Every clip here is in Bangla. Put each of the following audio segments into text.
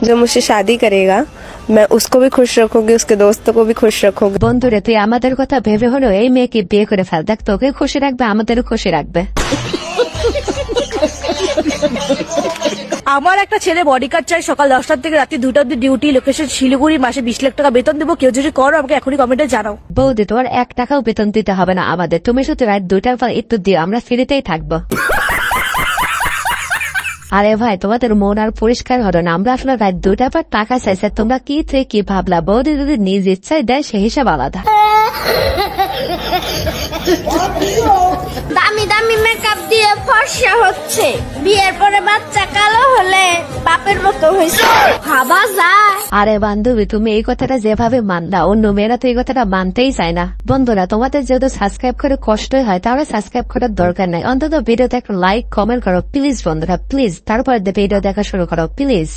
जो मुझसे शादी करेगा मैं उसको भी खुश रखूंगी, उसके दोस्तों को भी खुश रखूंगी। বন্ধুরে তুই আমাদের কথা ভেবে হলো এই মেয়েকে বিয়ে করে ফেল, দেখ তোকে খুশি রাখবে, আমাদেরও খুশি রাখবে। আমার একটা ছেলে বডিগার্ড চাই, সকাল 10টা থেকে রাত্রি 2টা অব্দি ডিউটি, লোকেশন শিলিগুড়ি, মাসে 20 লাখ টাকা বেতন দেবো। কেউ যদি করো আমাকে এখনই কমেন্টে জানাও। বৌদি তোমার 1 টাকাও বেতন দিতে হবে না আমাদের, তুমি শুধু রাত 2টার পর একটু দিও, আমরা ফ্রিতেই থাকবো। আরে ভাই তোমাদের মন আর পরিষ্কার হলো না, আমরা আসলে রাত 2টার পর টাকা চাইছে, তোমরা কি থেকে কি ভাবলা? বৌদি যদি নিজ ইচ্ছায় দেয় সে হিসাব আলাদা। দামি দামি মেকআপ দিয়ে ফর্সা হচ্ছে, বিয়ের পরে বাচ্চা কালো হলে বাপের মতো হয়েছে, ভাবা যায়? আরে বান্ধবী তুমি এই কথাটা যেভাবে মানলা, অন্য মেয়েরা তো এই কথাটা মানতেই চায় না। বন্ধুরা তোমাদের যেহেতু সাবস্ক্রাইব করে কষ্টই হয়, তাহলে সাবস্ক্রাইব করার দরকার নাই, অন্তত ভিডিওতে একটা লাইক কমেন্ট করো প্লিজ বন্ধুরা, প্লিজ। তারপর ভিডিও দেখা শুরু করো প্লিজ।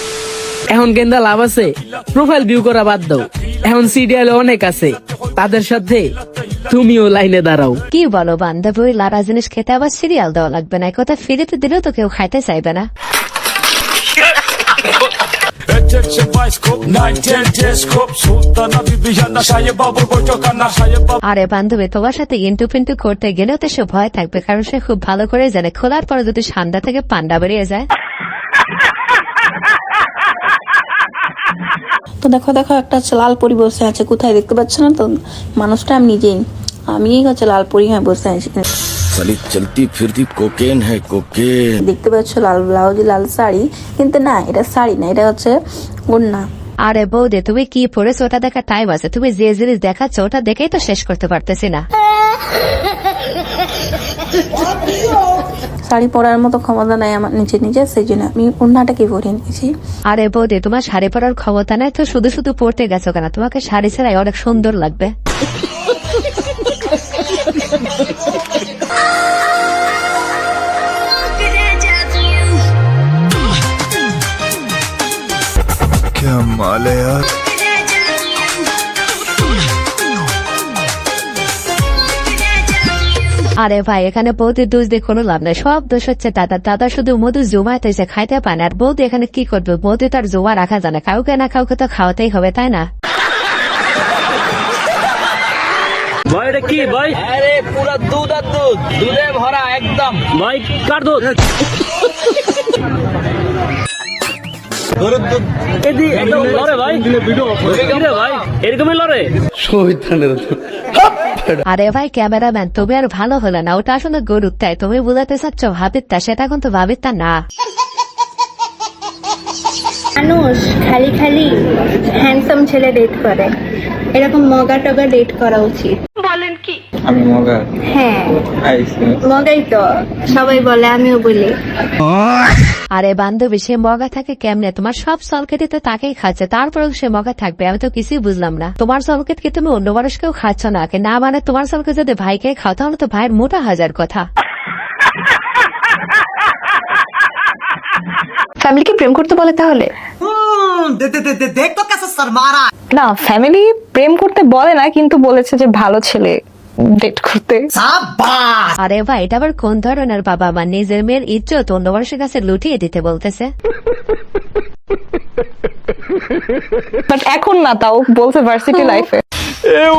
এখন কেন্দা লাভ আছে, প্রোফাইল ভিউ করা বাদ দাও, এখন সিরিয়াল অনেক আছে, তাদের সাথে তুমিও লাইনে দাঁড়াও। কি বলো বান্ধবী, ওই লারা জিনিস খেতে আবার সিরিয়াল দেওয়া লাগবে না, কথা ফিরিতে দিলেও তো কেউ খাইতে চাইবে না। আরে বান্ধবী তোমার সাথে ইন্টু পিন্টু করতে গেলেও তো সে ভয় থাকবে, কারণ সে খুব ভালো করে জানে খোলার পরে যদি ঠান্ডা থেকে পান্ডা বেরিয়ে যায়। তো দেখো দেখো একটা হচ্ছে লাল পরি বসে আছে, কোথায় দেখতে পাচ্ছ না তো? মানুষটা আমি নিজেই, আমি হচ্ছে লাল পরি হ্যাঁ বসে আছি। साली चलती फिरती कोकेन है कोकेन। দেখতে পাচ্ছ লাল ব্লাউজ লাল শাড়ি, কিন্তু না এটা শাড়ি না, এটা হচ্ছে ওড়না। আরে বৌদি তুমি কি পড়েছো ওটা দেখা টাইম আছে, তুমি যে জিনিস দেখাচ্ছ ওটা দেখেই তো শেষ করতে পারতেছি না। শাড়ি পরার মতো ক্ষমতা নাই আমার নিচে নিজে, সেই জন্য আমি ওড়নাটাকে পরে নিয়েছি। আরে বৌদি তোমার শাড়ি পরার ক্ষমতা নাই তো শুধু শুধু পড়তে গেছো কেন? তোমাকে শাড়ি ছাড়াই অনেক সুন্দর লাগবে। क्या माल है यार। আরে ভাই এখানে বৌদির দোষ দিয়ে কোনো লাভ নাই, সব দোষ হচ্ছে দাদা। দাদা শুধু মধু জমাতে এসে খাইতে পায় না, আর বৌদি এখানে কি করবে? বৌদি তার জমা রাখা জানে, কাউকে না কাউকে তো খাওয়াতেই হবে, তাই না? ভাই এটা কি ভাই? আরে পুরো দুধ আর দুধ, দুধে ভরা একদম ভাই, কার দুধ? আরে ভাই ক্যামেরাম্যান তুমি আর ভালো হলো না, ওটা আসলে গরুর তাই তুমি বুঝাতে চাচ্ছ ভাবিরটা, সেটা কিন্তু ভাবিরটা না। মানুষ খালি খালি হ্যান্ডসাম ছেলে ডেট করে, এরকম মগা টগা ডেট করা উচিত। বলেন কি? আমি মগা? হ্যাঁ মগাই তো সবাই বলে, আমিও বলি। আরে বান্ধবী সে মগা থাকে কেমনে? তোমার সব সলকেটে তো তাকেই খাচ্ছে, তারপরেও সে মগা থাকবে? আমি তো কিছুই বুঝলাম না। তোমার সলকেট কি তুমি অন্য মানুষকেও খাচ্ছ না? না মানে তোমার সলকেট যদি ভাইকে খাও তাহলে তো ভাইয়ের মোটা হাজার কথা। ফ্যামিলিকে প্রেম করতে বলে তাহলে? না ফ্যামিলি প্রেম করতে বলে না, কিন্তু বলেছে যে ভালো ছেলে ডেট করতে। আরে ভাই এটা আবার কোন ধরনের বাবা মা? নিজের মেয়ের ইজ্জত অন্য মানুষের কাছে লুটিয়ে দিতে বলতেছে। বাট এখন না, তাও বলছে ভার্সিটি লাইফে।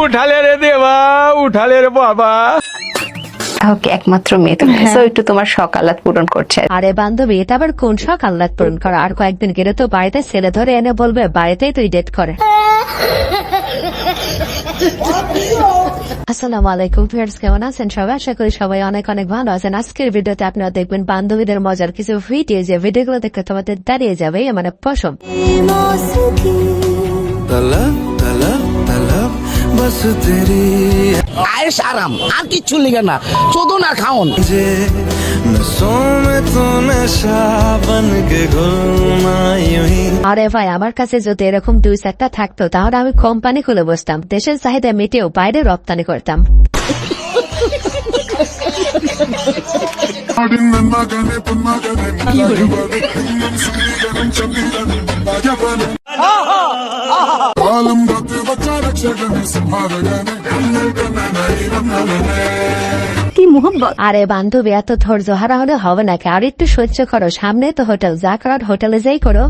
উঠালে রে দেবা, উঠালে রে বাবা। ওকে একমাত্র মেয়ে তুমি, সো একটু তোমার শখ আহ্লাদ পূরণ করছে। আরে বান্ধবী এটা আবার কোন শখ আহ্লাদ পূরণ করা? আর কয়েকদিন গেলে তো বাড়িতে ছেলে ধরে এনে বলবে বাড়িতেই তুই ডেট করে। আসসালামু আলাইকুম ভিউয়ার্স, কেমন আছেন সবাই? আশা করি সবাই অনেক অনেক ভালো আছেন। আজকের ভিডিওতে আপনারা দেখবেন বান্ধবীদের মজার কিছু ভিডিও, যে ভিডিওগুলো দেখে তোমাদের দাঁড়িয়ে যাবে মানে পশম। আয়েশ আরাম আর কিচ্ছু লিখে না, চোদন আর খাওন। আরে ভাই আমার কাছে যদি এরকম 2-4টা থাকতো তাহলে আমি কোম্পানি খুলে বসতাম, দেশের চাহিদা মিটিয়েও বাইরে রপ্তানি করতাম। কি মোহব্বত। আরে বান্ধবী এত ধৈর্য হারা হলে হবে নাকি? আর একটু সহ্য করো, সামনে তো হোটেল, যা করার হোটেলে যাই করো।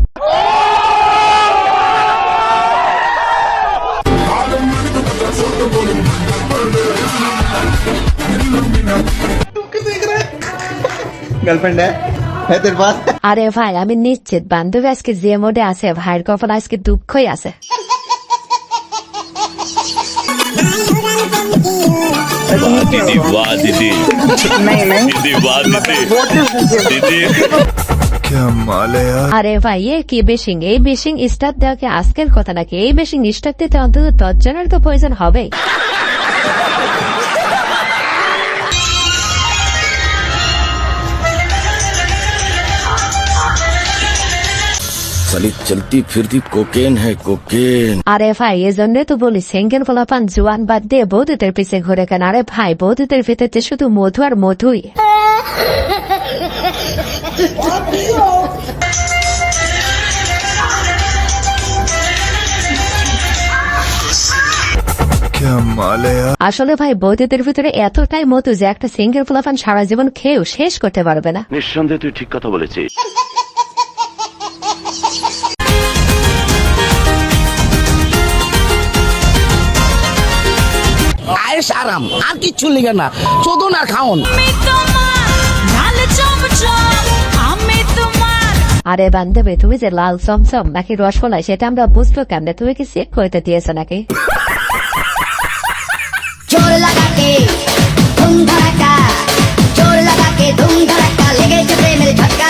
गर्लफ्रेंड है तेरे पास? আরে ভাই আমি নিশ্চিত বান্ধবী আজকে যে মোডে আছে ভাইয়ের কপাল আজকে দুঃখই আছে। दीदी वाह दीदी दीदी वाह दीदी क्या माल है यार। আরে ভাই এ কি বেশিং, এই বেশিং স্টার্ট দেওয়া কি আজকের কথা নাকি? এই বেশিং স্টার্ট দিতে অন্তত 10 জনের তো প্রয়োজন হবে। साली चलती फिरती कोकेन है कोकेन। আরে ভাই এজন্য তো বলি সিঙ্গেল পোলাপান জোয়ান বাদ দিয়ে বৌদিদের পিছে ঘুরে কেন? আরে ভাই বৌদিদের ভিতরে শুধু মধু আর মধুই। क्या माल है यार। আসলে ভাই বৌদিদের ভিতরে এতটাই মধু যে একটা সিঙ্গেল পোলাপান সারা জীবন খেয়েও শেষ করতে পারবে না। নিঃসন্দেহে তুই ঠিক কথা বলেছিস। আয়েশ আরাম আর কিচ্ছু লিগে না, চোদন আর খাওন। আরে বান্ধবী তুমি যে লাল চমচম নাকি রসগোল্লা সেটা আমরা বুঝবো কেমনে? তুমি কি চেক করতে দিয়েছো নাকি? চোর লাগাকে ধুম ধারাকা, চোর লাগাকে ধুম ধারাকা, লেগেছে প্রেমের ঝটকা।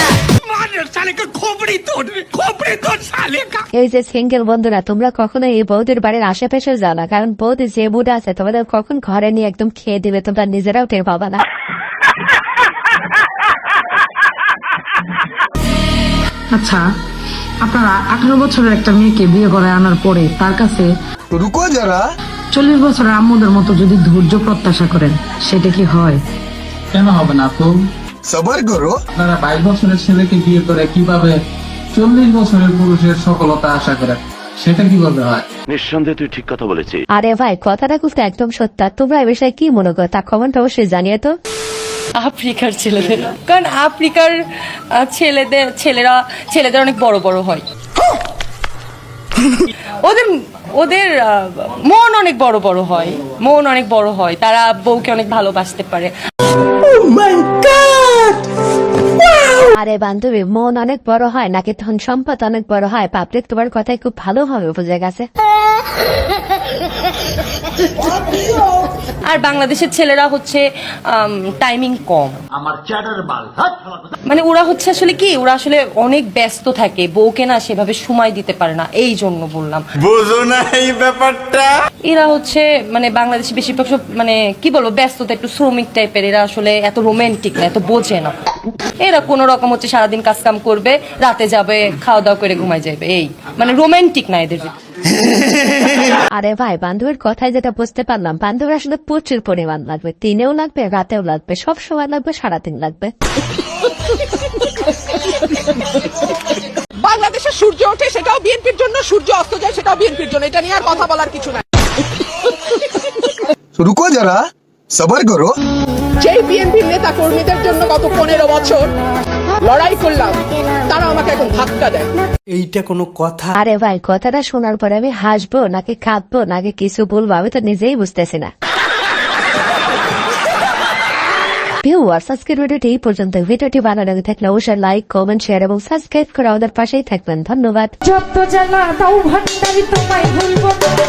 এই যে সিঙ্গেল বন্ধুরা তোমরা কখনো এই বৌদির বাড়ির আশেপাশে যাও না, কারণ বৌদি যে মুড আছে তোমাদের কখন ঘরে নিয়ে একদম খেয়ে দিবে তোমরা নিজেরাও টের পাবা না। আচ্ছা আপনারা 18 বছরের একটা মেয়েকে বিয়ে করে আনার পরে তার কাছে रुको जरा 40 বছরের আম্মুদের মতো যদি ধৈর্য প্রত্যাশা করেন, সেটা কি হয়? কেন হবে না? তো सबर करो। আপনারা 22 বছরের ছেলেকে বিয়ে করে কিভাবে 40 বছরের পুরুষের সফলতা আশা করেন? সেটা কিভাবে হয়? নিঃসন্দেহে তুই ঠিক কথা বলেছিস। আরে ভাই কথাটা কিন্তু একদম সত্য। তোমরা এই বিষয়ে কি মনে করো তা কমেন্ট অবশ্যই জানিয়ে তো। আফ্রিকার ছেলেদের, কারণ আফ্রিকার ছেলেদের অনেক বড় বড় হয়, ওদের মন অনেক বড় বড় হয়, মন অনেক বড় হয়, তারা বউকে অনেক ভালোবাসতে পারে। আরে বান্ধবী মন অনেক বড় হয় নাকি ধন সম্পদ অনেক বড় হয় পাবলিক তোমার কথাই খুব ভালোভাবে বুঝে গেছে। আর বাংলাদেশের ছেলেরা হচ্ছে টাইমিং কম, মানে ওরা হচ্ছে আসলে কি, ওরা আসলে অনেক ব্যস্ত থাকে, বউকে না সেভাবে সময় দিতে পারে না, এই জন্য বললাম। বুঝো না এই ব্যাপারটা। এরা হচ্ছে মানে বাংলাদেশে বেশিরভাগ সব মানে কি বলবো ব্যস্ততা, একটু শ্রমিক টাইপের, এরা আসলে এত রোমান্টিক না, এত বোঝে না। এরা কোন রকম হচ্ছে সারাদিন কাজ কাম করবে, রাতে যাবে, খাওয়া দাওয়া করে ঘুমাই যাবে, এই মানে রোমান্টিক না এদের। আরে ভাই বান্ধবীর কথায় যেটা বুঝতে পারলাম, বান্ধবীর আসলে প্রচুর পরিমাণ লাগবে, দিনেও লাগবে, রাতেও লাগবে, সব সময় লাগবে, সারাদিন লাগবে। বাংলাদেশে সূর্য ওঠে সেটাও বিএনপির জন্য, সূর্য অস্ত যায় সেটাও বিএনপির জন্য, এটা নিয়ে আর কথা বলার কিছু নাই। रुको जरा सबर करो। যেই বিএনপির নেতা কর্মীদের জন্য গত 15 বছর লড়াই করলাম, তারা আমাকে এখন ধাক্কা দেয়। এইটা কোনো কথা? আরে ভাই কথাটা শোনার পরে আমি হাসবো নাকি কাঁদবো নাকি কিছু বলবো আমি তো নিজেই বুঝতেছি না। ভিউয়ার্স আজকের ভিডিওটি এই পর্যন্ত। ভিডিওটি ভালো লাগে থাকলে অবশ্যই লাইক, কমেন্ট, শেয়ার এবং সাবস্ক্রাইব করে আমাদের পাশেই থাকবেন। ধন্যবাদ। যত জ্বালা দাও ভান্ডারি তোমায় ভুলবো না।